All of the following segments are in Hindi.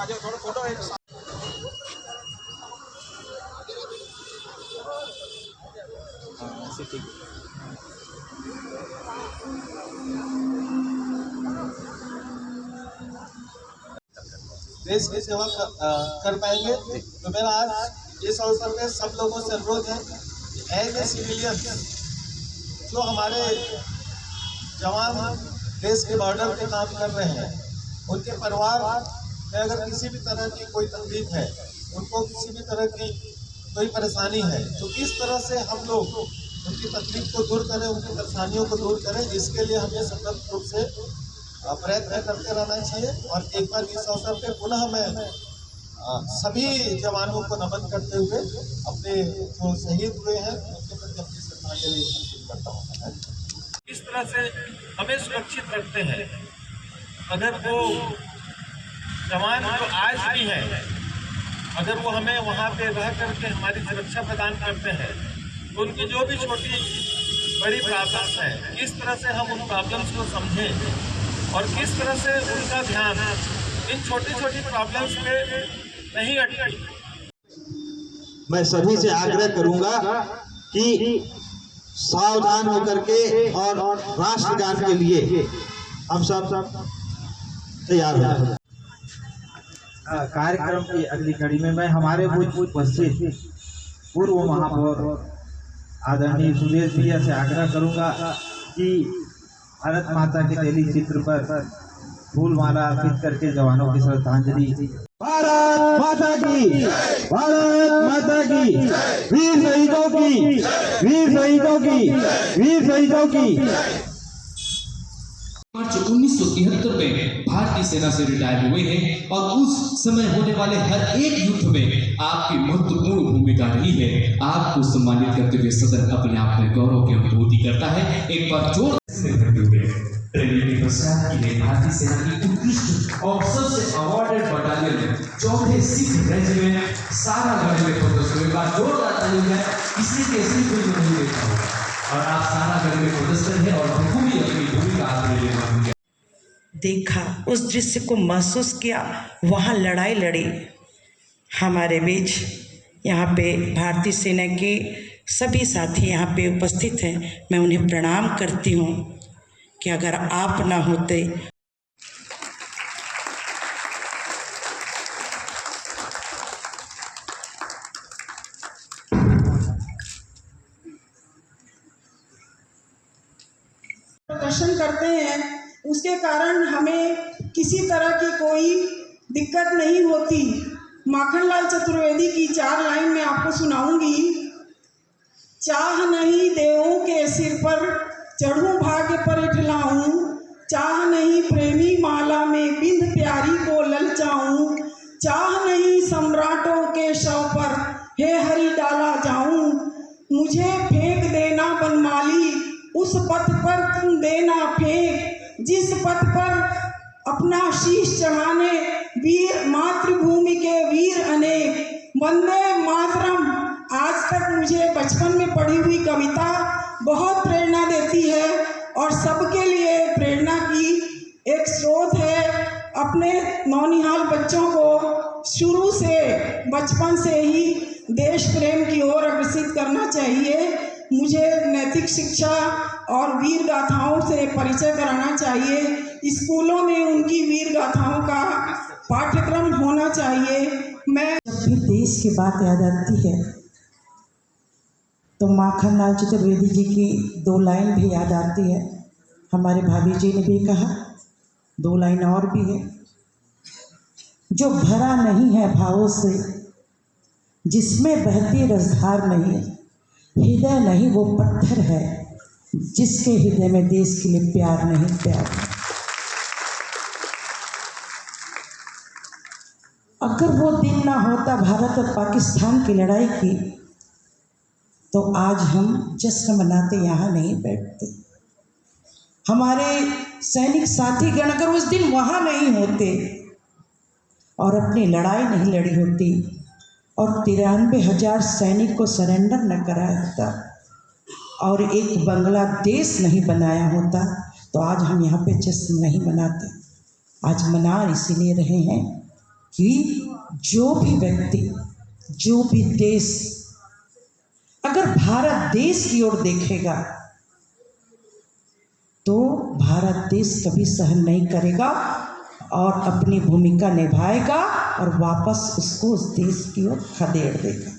देश की सेवा कर पाएंगे। तो मेरा आज इस अवसर पे सब लोगों से अनुरोध है कि एज ए सिविलियन जो हमारे जवान देश के बॉर्डर पे काम कर रहे हैं, उनके परिवार में अगर किसी भी तरह की कोई तकलीफ है, उनको किसी भी तरह की कोई परेशानी है, तो किस तरह से हम लोग उनकी तकलीफ को दूर करें, उनकी परेशानियों को दूर करें, इसके लिए हमें सतत रूप से प्रयत्न करते रहना चाहिए। और एक बार इस अवसर पे पुनः मैं सभी जवानों को नमन करते हुए अपने जो शहीद हुए हैं उनके प्रति अपनी श्रद्धांजलि अर्पित करता हूँ। किस तरह से हमें सुरक्षित रखते हैं, अगर वो जवान जो आज भी हैं, अगर वो हमें वहाँ पे रह करके हमारी सुरक्षा प्रदान करते हैं, तो उनकी जो भी छोटी बड़ी प्रॉब्लम्स हैं, किस तरह से हम उन प्रॉब्लम्स को समझें और किस तरह से उनका ध्यान इन छोटी छोटी प्रॉब्लम्स पे नहीं अटके। मैं सभी से आग्रह करूंगा कि सावधान होकर के और राष्ट्रगान के लिए हम सब तैयार हो। कार्यक्रम की अगली कड़ी में मैं हमारे उपस्थित पूर्व महापौर आदरणीय सुरेश भैया से आग्रह करूंगा कि भारत माता के तेली चित्र पर फूल माला अर्पित करके जवानों की श्रद्धांजलि। भारत माता की, भारत माता की, वीर शहीदों की, वीर शहीदों की, वीर शहीदों की। मार्च 1973 में भारतीय सेना से रिटायर हुए हैं और उस समय होने वाले हर एक युद्ध में आपकी महत्वपूर्ण भूमिका रही है। आपको सम्मानित करते हुए सदन अपने आप में गौरव की अनुभूति करता है। एक बार जोर से भारतीय सेना की उत्कृष्ट और सबसे awarded battalion 4th Sikh regiment Saragarh में पदस्थ हुए। एक बार जोरदार ताली है, किसी कैसी फिल्म नहीं देखा होगा और आप सारागढ़ में पदस्थ हैं और बखूबी अपनी भूमिका आपने देखा, उस दृश्य को महसूस किया। वहाँ लड़ाई लड़ी हमारे बीच। यहाँ पे भारतीय सेना के सभी साथी यहाँ पे उपस्थित हैं। मैं उन्हें प्रणाम करती हूँ कि अगर आप ना होते। प्रदर्शन करते हैं, उसके कारण हमें किसी तरह की कोई दिक्कत नहीं होती। माखनलाल चतुर्वेदी की 4 लाइन में आपको सुनाऊंगी। चाह नहीं देवों के सिर पर चढ़ूं भाग्य पर इठलाऊं, चाह नहीं प्रेमी माला में बिंद प्यारी को ललचाऊं, चाह नहीं सम्राटों के शव पर हे हरि डाला जाऊं, मुझे फेंक देना बनमाली उस पथ पर तुम देना फेंक, जिस पथ पर अपना शीश चढ़ाने वीर मातृभूमि के वीर अनेक। वंदे मातरम आज तक मुझे बचपन में पढ़ी हुई कविता बहुत प्रेरणा देती है और सबके लिए प्रेरणा की एक स्रोत है। अपने नौनिहाल बच्चों को शुरू से बचपन से ही देश प्रेम की ओर अग्रसित करना चाहिए। मुझे नैतिक शिक्षा और वीर गाथाओं से परिचय कराना चाहिए। स्कूलों में उनकी वीर गाथाओं का पाठ्यक्रम होना चाहिए। मैं जब भी देश की बात याद आती है तो माखनलाल चतुर्वेदी जी की 2 लाइन भी याद आती है। हमारे भाभी जी ने भी कहा, 2 लाइन और भी है। जो भरा नहीं है भावों से, जिसमें बहती रसधार नहीं, हृदय नहीं वो पत्थर है, जिसके हृदय में देश के लिए प्यार नहीं, प्यार। अगर वो दिन ना होता भारत और पाकिस्तान की लड़ाई की, तो आज हम जश्न मनाते यहाँ नहीं बैठते। हमारे सैनिक साथीगण अगर उस दिन वहाँ नहीं होते और अपनी लड़ाई नहीं लड़ी होती और 93,000 सैनिक को सरेंडर न कराया होता और एक बांग्लादेश नहीं बनाया होता, तो आज हम यहाँ पे जश्न नहीं मनाते। आज मना इसीलिए रहे हैं कि जो भी व्यक्ति, जो भी देश अगर भारत देश की ओर देखेगा तो भारत देश कभी सहन नहीं करेगा और अपनी भूमिका निभाएगा और वापस उसको उस देश की ओर खदेड़ देगा।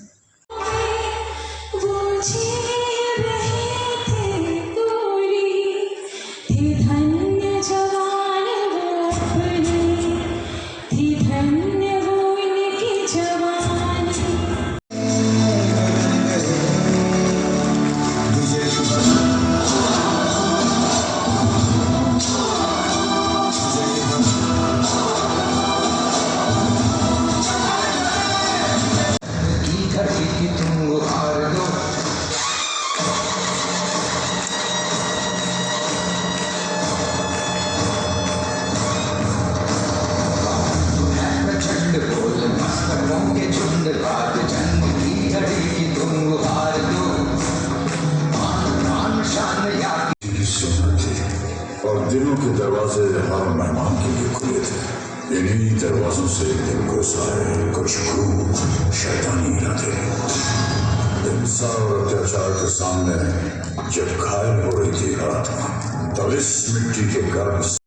और दिलों के दरवाजे हर मेहमान के लिए खुले थे। इन्हीं दरवाजों से दिल को सारे कुछ क्रूर शैतानी इरादे हिंसा और अत्याचार के सामने जब घायल हो रही थी आत्मा, तब इस मिट्टी के गर्भ से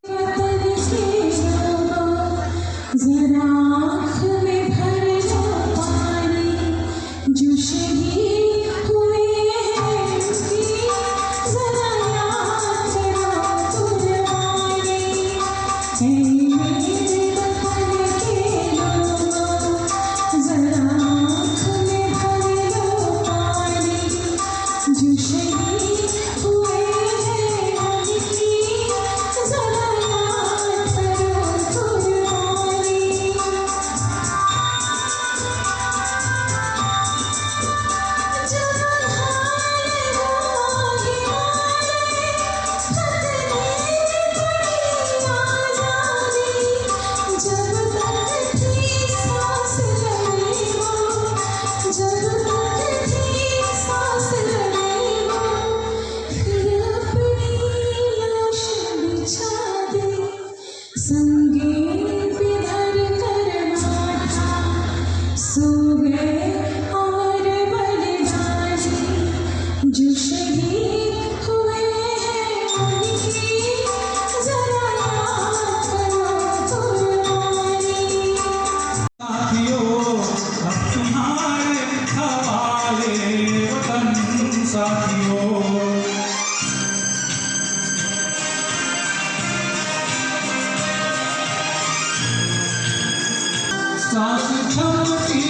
सांस थमती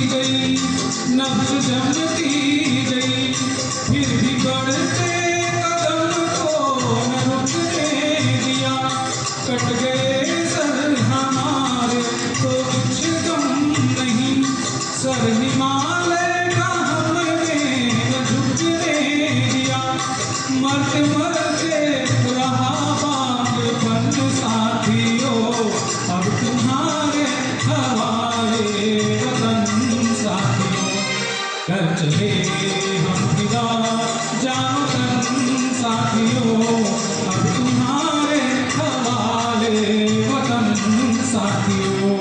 गई, नब्ज जमती गई, फिर भी बढ़ते कदम को न रुकने दिया। कट गए सर हमारे तो कुछ गम नहीं, सर हिमालय का हमने न झुकने दिया। मरते मरते रहा बांधपन साथियों, अब तुम्हारे हवाले वतन साथियों। कर चले हम फिदा जानो तन साथियों, अब तुम्हारे हवाले वतन साथियों।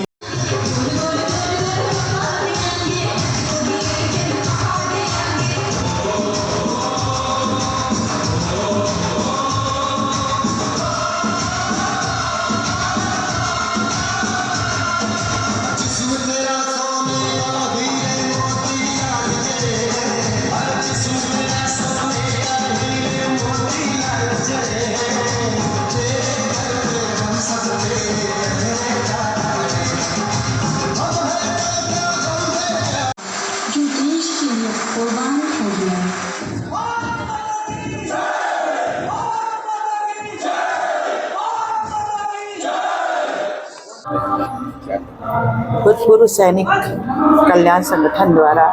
भूतपूर्व सैनिक कल्याण संगठन द्वारा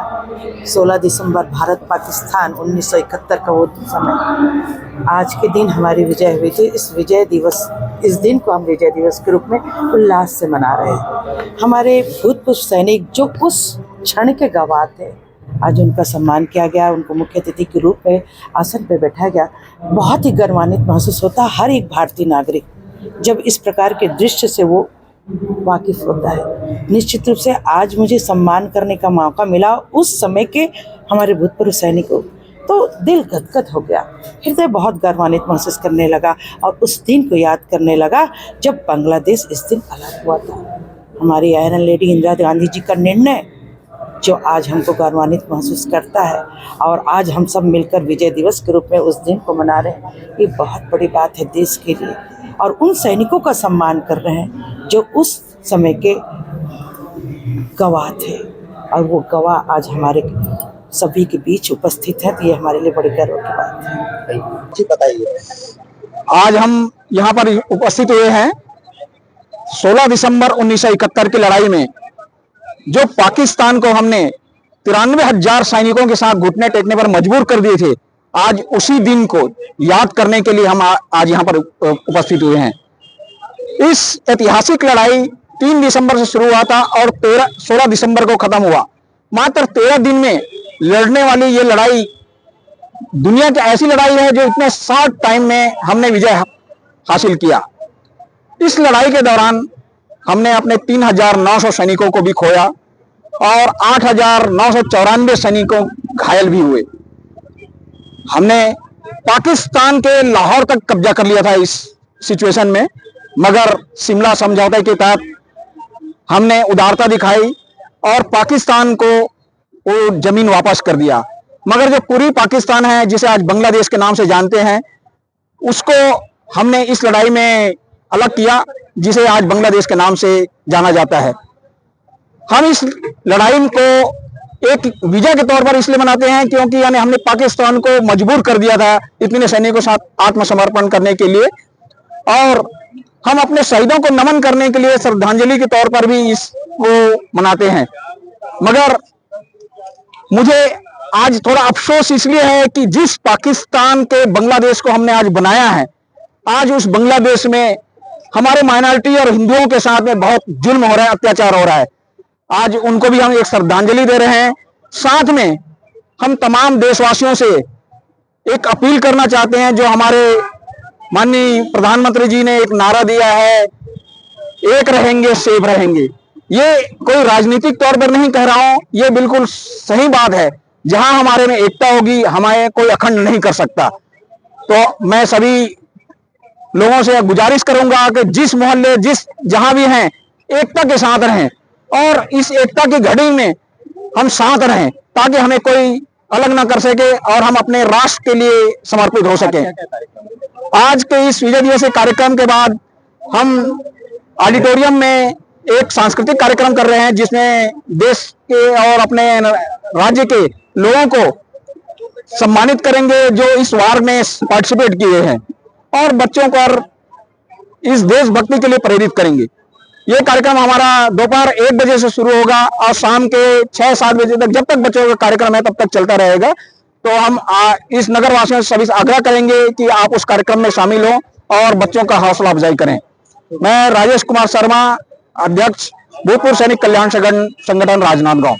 16 दिसंबर भारत पाकिस्तान 1971 का वो समय, आज के दिन हमारी विजय हुई थी। इस दिन को हम विजय दिवस के रूप में उल्लास से मना रहे हैं। हमारे भूतपूर्व सैनिक जो उस क्षण के गवाह थे, आज उनका सम्मान किया गया, उनको मुख्य अतिथि के रूप में आसन पर बैठाया गया। बहुत ही गर्वान्वित महसूस होता है हर एक भारतीय नागरिक जब इस प्रकार के दृश्य से वो वाकिफ होता है। निश्चित रूप से आज मुझे सम्मान करने का मौका मिला उस समय के हमारे भूतपूर्व सैनिकों, तो दिल गदगद हो गया, हृदय बहुत गौरवान्वित महसूस करने लगा और उस दिन को याद करने लगा जब बांग्लादेश इस दिन अलग हुआ था। हमारी आयरन लेडी इंदिरा गांधी जी का निर्णय जो आज हमको गौरवान्वित महसूस करता है और आज हम सब मिलकर विजय दिवस के रूप में उस दिन को मना रहे हैं, ये बहुत बड़ी बात है देश के लिए। और उन सैनिकों का सम्मान कर रहे हैं जो उस समय के गवाह थे और वो गवाह आज हमारे सभी के बीच उपस्थित है, तो ये हमारे लिए बड़ी गर्व की बात है। जी बताइए, आज हम यहाँ पर उपस्थित हुए हैं 16 दिसंबर 1971 की लड़ाई में जो पाकिस्तान को हमने 93,000 सैनिकों के साथ घुटने टेकने पर मजबूर कर दिए थे, आज उसी दिन को याद करने के लिए हम आज यहाँ पर उपस्थित हुए हैं। इस ऐतिहासिक लड़ाई 3 दिसंबर से शुरू हुआ था और 16 दिसंबर को खत्म हुआ। मात्र 13 दिन में लड़ने वाली ये लड़ाई दुनिया की ऐसी लड़ाई है जो इतने शॉर्ट टाइम में हमने विजय हासिल किया। इस लड़ाई के दौरान हमने अपने 3,900 सैनिकों को भी खोया और 8,994 सैनिकों घायल भी हुए। हमने पाकिस्तान के लाहौर तक कब्जा कर लिया था इस सिचुएशन में, मगर शिमला समझौते के तहत हमने उदारता दिखाई और पाकिस्तान को वो जमीन वापस कर दिया। मगर जो पूरी पाकिस्तान है जिसे आज बांग्लादेश के नाम से जानते हैं, उसको हमने इस लड़ाई में अलग किया जिसे आज बांग्लादेश के नाम से जाना जाता है। हम इस लड़ाई को एक विजय के तौर पर इसलिए मनाते हैं क्योंकि यानी हमने पाकिस्तान को मजबूर कर दिया था इतने सैनिकों के साथ आत्मसमर्पण करने के लिए, और हम अपने शहीदों को नमन करने के लिए श्रद्धांजलि के तौर पर भी इसको मनाते हैं। मगर मुझे आज थोड़ा अफसोस इसलिए है कि जिस पाकिस्तान के बांग्लादेश को हमने आज बनाया है, आज उस बांग्लादेश में हमारे माइनॉरिटी और हिंदुओं के साथ में बहुत जुल्म हो रहा है, अत्याचार हो रहा है। आज उनको भी हम एक श्रद्धांजलि दे रहे हैं। साथ में हम तमाम देशवासियों से एक अपील करना चाहते हैं, जो हमारे माननीय प्रधानमंत्री जी ने एक नारा दिया है, एक रहेंगे सेफ रहेंगे। ये कोई राजनीतिक तौर पर नहीं कह रहा हूं, ये बिल्कुल सही बात है। जहां हमारे में एकता होगी, हमें कोई अखंड नहीं कर सकता। तो मैं सभी लोगों से गुजारिश करूंगा कि जिस मोहल्ले जहां भी हैं, एकता के साथ रहें और इस एकता की घड़ी में हम साथ रहें ताकि हमें कोई अलग ना कर सके और हम अपने राष्ट्र के लिए समर्पित हो सके। आज के इस विजय दिवस कार्यक्रम के बाद हम ऑडिटोरियम में एक सांस्कृतिक कार्यक्रम कर रहे हैं जिसमें देश के और अपने राज्य के लोगों को सम्मानित करेंगे जो इस वार में पार्टिसिपेट किए हैं और बच्चों को इस देशभक्ति के लिए प्रेरित करेंगे। ये कार्यक्रम हमारा दोपहर 1 बजे से शुरू होगा और शाम के 6-7 बजे तक, जब तक बच्चों का कार्यक्रम है तब तक चलता रहेगा। तो हम इस नगर वासियों से सभी से आग्रह करेंगे कि आप उस कार्यक्रम में शामिल हों और बच्चों का हौसला अफजाई करें। मैं राजेश कुमार शर्मा, अध्यक्ष भूतपूर्व सैनिक कल्याण संगठन राजनांदगांव।